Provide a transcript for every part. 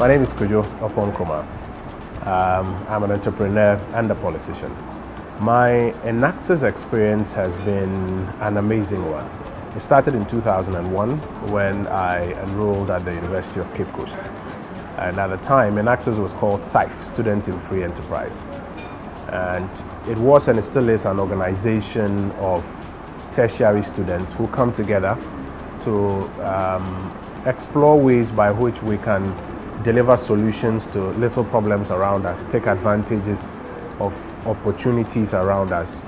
My name is Kojo Oppong Nkrumah. I'm an entrepreneur and a politician. My Enactus experience has been an amazing one. It started in 2001 when I enrolled at the University of Cape Coast. And at the time, Enactus was called SIFE, Students in Free Enterprise. And it was and it still is an organization of tertiary students who come together to explore ways by which we can deliver solutions to little problems around us, take advantages of opportunities around us,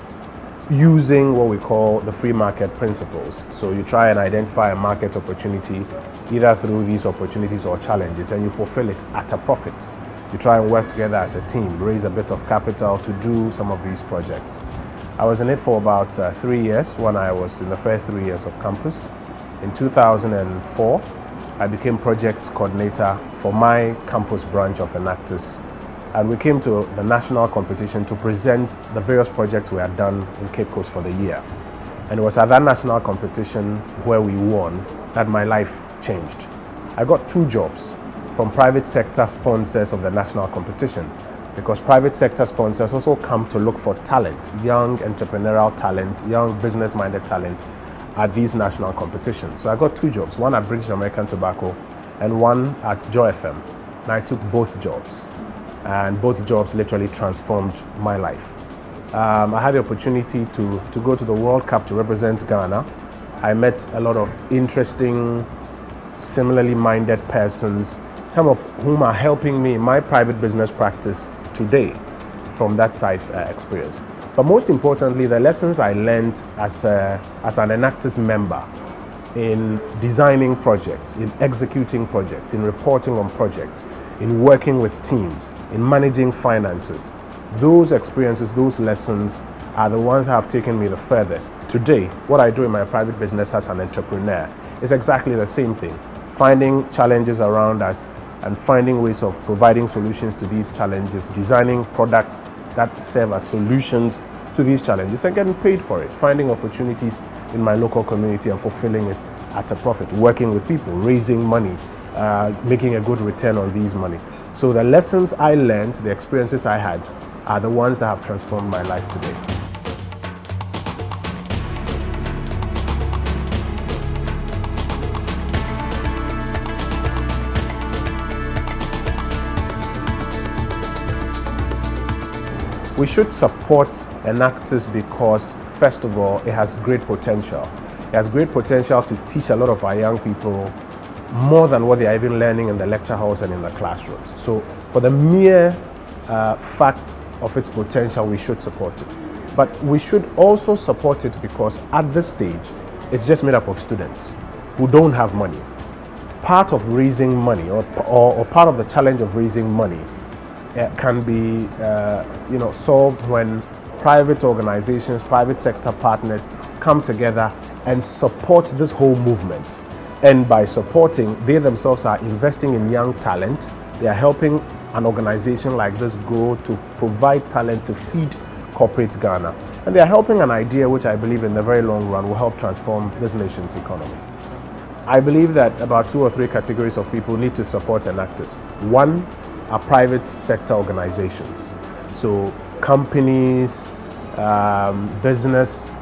using what we call the free market principles. So you try and identify a market opportunity either through these opportunities or challenges, and you fulfill it at a profit. You try and work together as a team, raise a bit of capital to do some of these projects. I was in it for about 3 years when I was in the first 3 years of campus. In 2004, I became projects coordinator for my campus branch of Enactus, and we came to the national competition to present the various projects we had done in Cape Coast for the year. And it was at that national competition where we won that my life changed. I got 2 jobs from private sector sponsors of the national competition, because private sector sponsors also come to look for talent, young entrepreneurial talent, young business-minded talent at these national competitions. So I got 2 jobs, one at British American Tobacco and one at Joy FM. And I took both jobs, and both jobs literally transformed my life. I had the opportunity to go to the World Cup to represent Ghana. I met a lot of interesting, similarly minded persons, some of whom are helping me in my private business practice today from that SIFE experience. But most importantly, the lessons I learned as an Enactus member in designing projects, in executing projects, in reporting on projects, in working with teams, in managing finances, those experiences, those lessons are the ones that have taken me the furthest. Today, what I do in my private business as an entrepreneur is exactly the same thing. Finding challenges around us and finding ways of providing solutions to these challenges, designing products that serve as solutions to these challenges and getting paid for it, finding opportunities in my local community and fulfilling it at a profit, working with people, raising money, making a good return on these money. So the lessons I learned, the experiences I had, are the ones that have transformed my life today. We should support Enactus because, first of all, it has great potential. It has great potential to teach a lot of our young people more than what they are even learning in the lecture halls and in the classrooms. So for the mere fact of its potential, we should support it. But we should also support it because at this stage, it's just made up of students who don't have money. Part of raising money or part of the challenge of raising money can be solved when private organizations, private sector partners come together and support this whole movement. And by supporting, they themselves are investing in young talent. They are helping an organization like this grow to provide talent to feed corporate Ghana. And they are helping an idea which I believe in the very long run will help transform this nation's economy. I believe that about 2 or 3 categories of people need to support Enactus. One are private sector organizations. So companies, business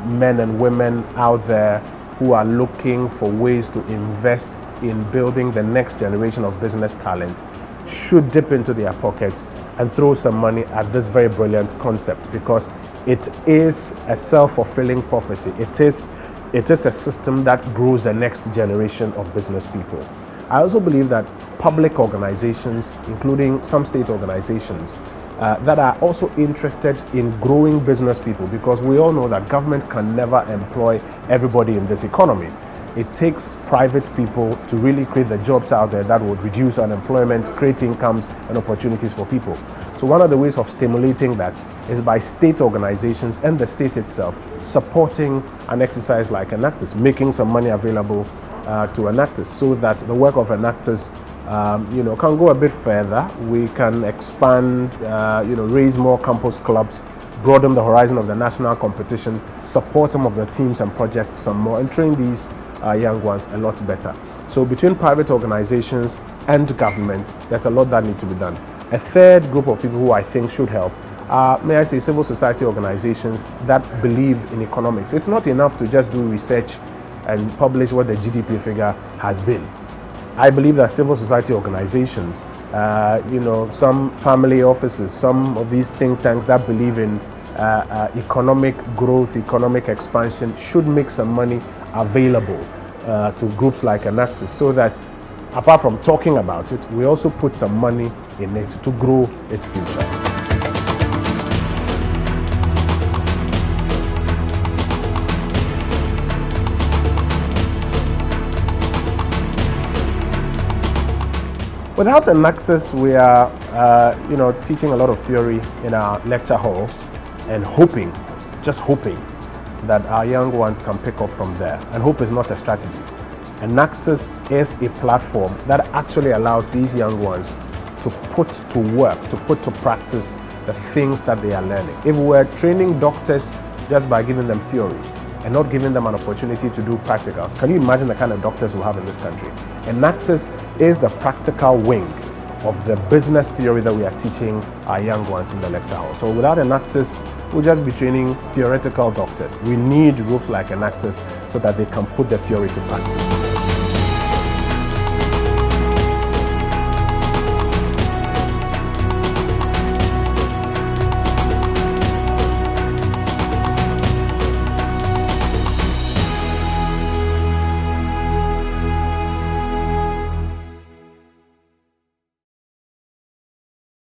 men and women out there who are looking for ways to invest in building the next generation of business talent should dip into their pockets and throw some money at this very brilliant concept, because it is a self-fulfilling prophecy. It is a system that grows the next generation of business people. I also believe that public organizations, including some state organizations, that are also interested in growing business people, because we all know that government can never employ everybody in this economy. It takes private people to really create the jobs out there that would reduce unemployment, create incomes and opportunities for people. So one of the ways of stimulating that is by state organizations and the state itself supporting an exercise like Enactus, making some money available to Enactus, so that the work of Enactus can go a bit further. We can expand, raise more campus clubs, broaden the horizon of the national competition, support some of the teams and projects some more, and train these our young ones a lot better. So between private organizations and government, there's a lot that needs to be done. A third group of people who I think should help are, may I say, civil society organizations that believe in economics. It's not enough to just do research and publish what the GDP figure has been. I believe that civil society organizations, some family offices, some of these think tanks that believe in economic growth, economic expansion, should make some money available to groups like Enactus, so that apart from talking about it, we also put some money in it to grow its future. Without Enactus, we are, teaching a lot of theory in our lecture halls and hoping, just hoping, that our young ones can pick up from there. And hope is not a strategy. Enactus is a platform that actually allows these young ones to put to work, to put to practice the things that they are learning. If we're training doctors just by giving them theory and not giving them an opportunity to do practicals, can you imagine the kind of doctors we have in this country? Enactus is the practical wing of the business theory that we are teaching our young ones in the lecture hall. So without Enactus, we'll just be training theoretical doctors. We need groups like Enactus so that they can put the theory to practice.